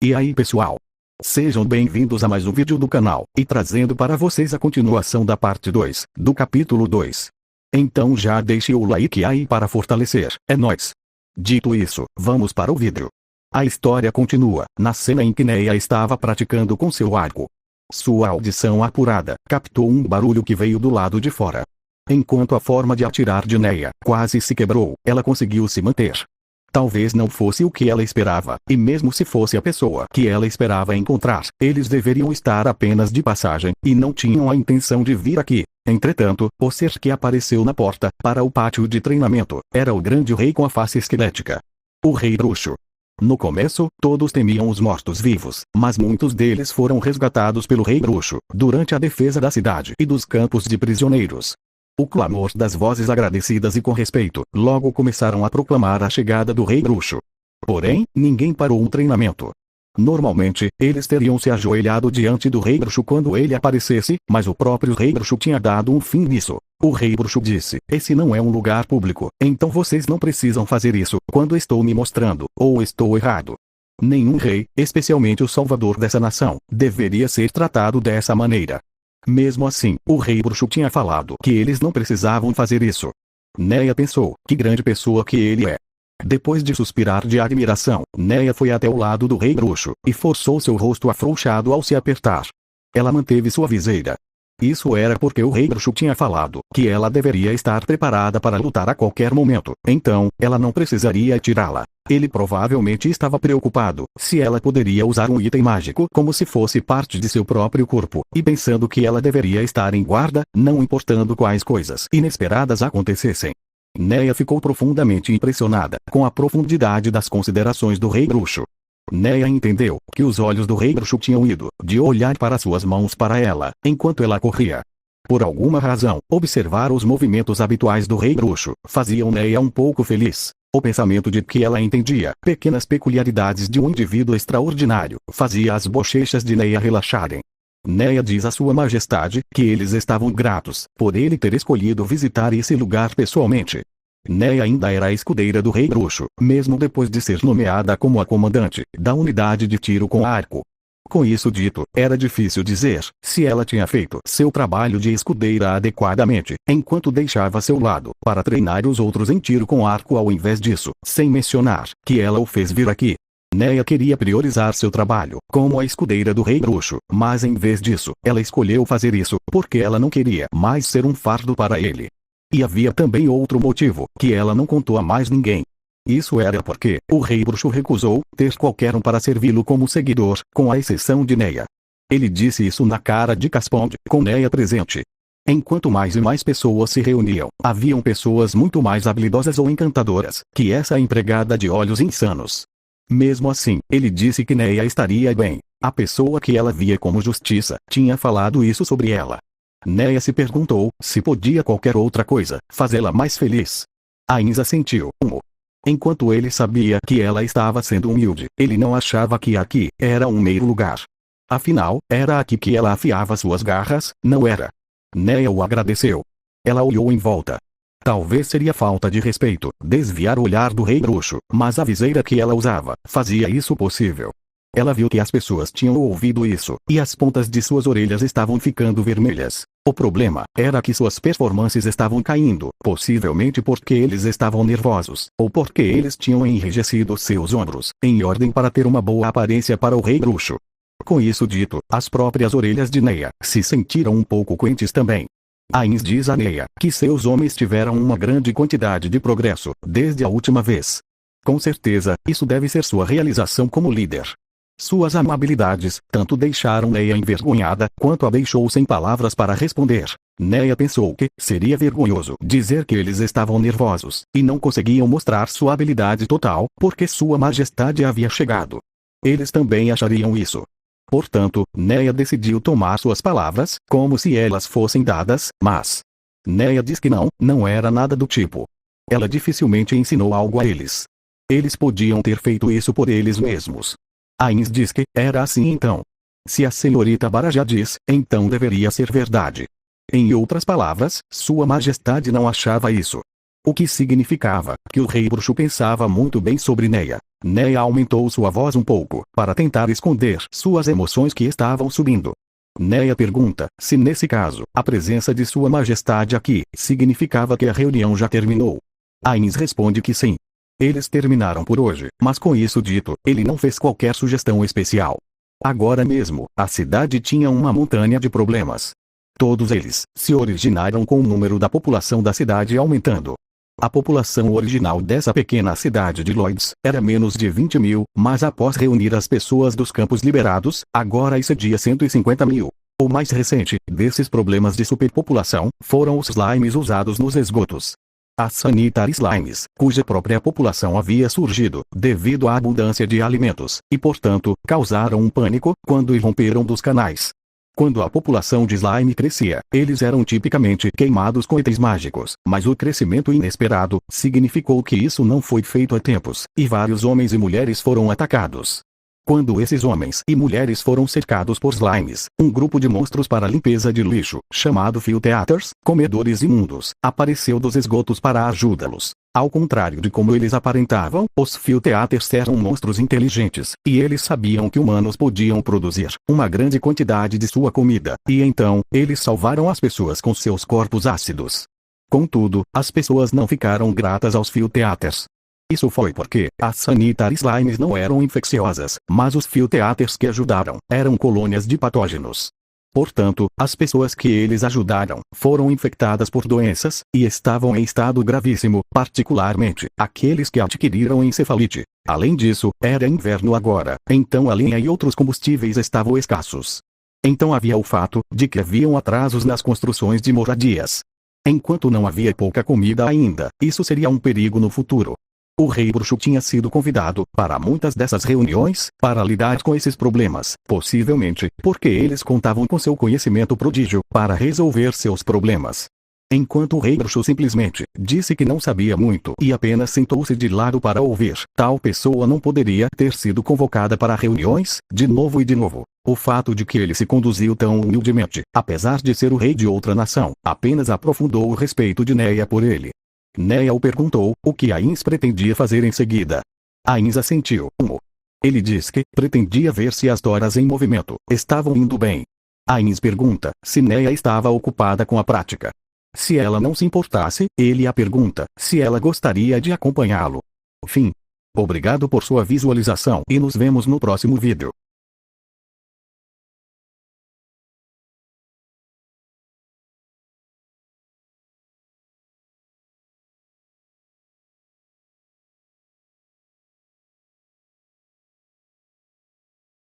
E aí pessoal? Sejam bem-vindos a mais um vídeo do canal, e trazendo para vocês a continuação da parte 2, do capítulo 2. Então já deixe o like aí para fortalecer, é nóis! Dito isso, vamos para o vídeo. A história continua, na cena em que Neia estava praticando com seu arco. Sua audição apurada, captou um barulho que veio do lado de fora. Enquanto a forma de atirar de Neia quase se quebrou, ela conseguiu se manter. Talvez não fosse o que ela esperava, e mesmo se fosse a pessoa que ela esperava encontrar, eles deveriam estar apenas de passagem, e não tinham a intenção de vir aqui. Entretanto, o ser que apareceu na porta, para o pátio de treinamento, era o grande rei com a face esquelética. O rei bruxo. No começo, todos temiam os mortos-vivos, mas muitos deles foram resgatados pelo rei bruxo, durante a defesa da cidade e dos campos de prisioneiros. O clamor das vozes agradecidas e com respeito, logo começaram a proclamar a chegada do rei bruxo. Porém, ninguém parou o treinamento. Normalmente, eles teriam se ajoelhado diante do rei bruxo quando ele aparecesse, mas o próprio rei bruxo tinha dado um fim nisso. O rei bruxo disse: "Esse não é um lugar público, então vocês não precisam fazer isso quando estou me mostrando, ou estou errado. Nenhum rei, especialmente o salvador dessa nação, deveria ser tratado dessa maneira." Mesmo assim, o rei bruxo tinha falado que eles não precisavam fazer isso. Neia pensou, que grande pessoa que ele é. Depois de suspirar de admiração, Neia foi até o lado do rei bruxo, e forçou seu rosto afrouxado ao se apertar. Ela manteve sua viseira. Isso era porque o rei bruxo tinha falado que ela deveria estar preparada para lutar a qualquer momento, então, ela não precisaria tirá-la. Ele provavelmente estava preocupado se ela poderia usar um item mágico como se fosse parte de seu próprio corpo, e pensando que ela deveria estar em guarda, não importando quais coisas inesperadas acontecessem. Neia ficou profundamente impressionada com a profundidade das considerações do rei bruxo. Neia entendeu que os olhos do rei bruxo tinham ido de olhar para suas mãos para ela, enquanto ela corria. Por alguma razão, observar os movimentos habituais do rei bruxo faziam Neia um pouco feliz. O pensamento de que ela entendia pequenas peculiaridades de um indivíduo extraordinário fazia as bochechas de Neia relaxarem. Neia diz a sua majestade que eles estavam gratos por ele ter escolhido visitar esse lugar pessoalmente. Neia ainda era a escudeira do rei bruxo, mesmo depois de ser nomeada como a comandante da unidade de tiro com arco. Com isso dito, era difícil dizer se ela tinha feito seu trabalho de escudeira adequadamente, enquanto deixava seu lado para treinar os outros em tiro com arco ao invés disso, sem mencionar que ela o fez vir aqui. Neia queria priorizar seu trabalho como a escudeira do rei bruxo, mas em vez disso, ela escolheu fazer isso porque ela não queria mais ser um fardo para ele. E havia também outro motivo, que ela não contou a mais ninguém. Isso era porque o rei bruxo recusou ter qualquer um para servi-lo como seguidor, com a exceção de Neia. Ele disse isso na cara de Caspond, com Neia presente. Enquanto mais e mais pessoas se reuniam, haviam pessoas muito mais habilidosas ou encantadoras que essa empregada de olhos insanos. Mesmo assim, ele disse que Neia estaria bem. A pessoa que ela via como justiça tinha falado isso sobre ela. Neia se perguntou se podia qualquer outra coisa fazê-la mais feliz. Ainda sentiu enquanto ele sabia que ela estava sendo humilde, ele não achava que aqui era um meio lugar. Afinal, era aqui que ela afiava suas garras, não era? Neia o agradeceu. Ela olhou em volta. Talvez seria falta de respeito desviar o olhar do rei bruxo, mas a viseira que ela usava fazia isso possível. Ela viu que as pessoas tinham ouvido isso, e as pontas de suas orelhas estavam ficando vermelhas. O problema era que suas performances estavam caindo, possivelmente porque eles estavam nervosos, ou porque eles tinham enrijecido seus ombros, em ordem para ter uma boa aparência para o rei bruxo. Com isso dito, as próprias orelhas de Neia se sentiram um pouco quentes também. Ainda diz a Neia que seus homens tiveram uma grande quantidade de progresso desde a última vez. Com certeza, isso deve ser sua realização como líder. Suas amabilidades tanto deixaram Neia envergonhada, quanto a deixou sem palavras para responder. Neia pensou que seria vergonhoso dizer que eles estavam nervosos, e não conseguiam mostrar sua habilidade total, porque sua majestade havia chegado. Eles também achariam isso. Portanto, Neia decidiu tomar suas palavras, como se elas fossem dadas, mas Neia diz que não era nada do tipo. Ela dificilmente ensinou algo a eles. Eles podiam ter feito isso por eles mesmos. Ainda diz que era assim então. Se a senhorita Barajá diz, então deveria ser verdade. Em outras palavras, sua majestade não achava isso. o que significava que o rei bruxo pensava muito bem sobre Neia. Neia aumentou sua voz um pouco, para tentar esconder suas emoções que estavam subindo. Neia pergunta se nesse caso, a presença de Sua Majestade aqui, significava que a reunião já terminou. Ainz responde que sim. Eles terminaram por hoje, mas com isso dito, ele não fez qualquer sugestão especial. Agora mesmo, a cidade tinha uma montanha de problemas. Todos eles se originaram com o número da população da cidade aumentando. A população original dessa pequena cidade de Lloyds era menos de 20 mil, mas após reunir as pessoas dos campos liberados, agora excedia 150 mil. O mais recente desses problemas de superpopulação foram os slimes usados nos esgotos. As Sanitary Slimes, cuja própria população havia surgido devido à abundância de alimentos, e portanto, causaram um pânico quando irromperam dos canais. Quando a população de slime crescia, eles eram tipicamente queimados com itens mágicos, mas o crescimento inesperado significou que isso não foi feito a tempos, e vários homens e mulheres foram atacados. Quando esses homens e mulheres foram cercados por slimes, um grupo de monstros para limpeza de lixo, chamado Filteaters, comedores imundos, apareceu dos esgotos para ajudá-los. Ao contrário de como eles aparentavam, os Filteaters eram monstros inteligentes, e eles sabiam que humanos podiam produzir uma grande quantidade de sua comida, e então, eles salvaram as pessoas com seus corpos ácidos. Contudo, as pessoas não ficaram gratas aos Filteaters. Isso foi porque as Sanitary Slimes não eram infecciosas, mas os Filteaters que ajudaram eram colônias de patógenos. Portanto, as pessoas que eles ajudaram foram infectadas por doenças, e estavam em estado gravíssimo, particularmente aqueles que adquiriram encefalite. Além disso, era inverno agora, então a lenha e outros combustíveis estavam escassos. Então havia o fato de que haviam atrasos nas construções de moradias. Enquanto não havia pouca comida ainda, isso seria um perigo no futuro. O rei bruxo tinha sido convidado para muitas dessas reuniões, para lidar com esses problemas, possivelmente, porque eles contavam com seu conhecimento prodígio, para resolver seus problemas. Enquanto o rei bruxo simplesmente disse que não sabia muito e apenas sentou-se de lado para ouvir, tal pessoa não poderia ter sido convocada para reuniões, de novo e de novo. O fato de que ele se conduziu tão humildemente, apesar de ser o rei de outra nação, apenas aprofundou o respeito de Neia por ele. Neia o perguntou o que Ainz pretendia fazer em seguida. Ainz assentiu. Ele disse que pretendia ver se as toras em movimento estavam indo bem. Ainz pergunta se Neia estava ocupada com a prática. Se ela não se importasse, ele a pergunta se ela gostaria de acompanhá-lo. Fim. Obrigado por sua visualização e nos vemos no próximo vídeo.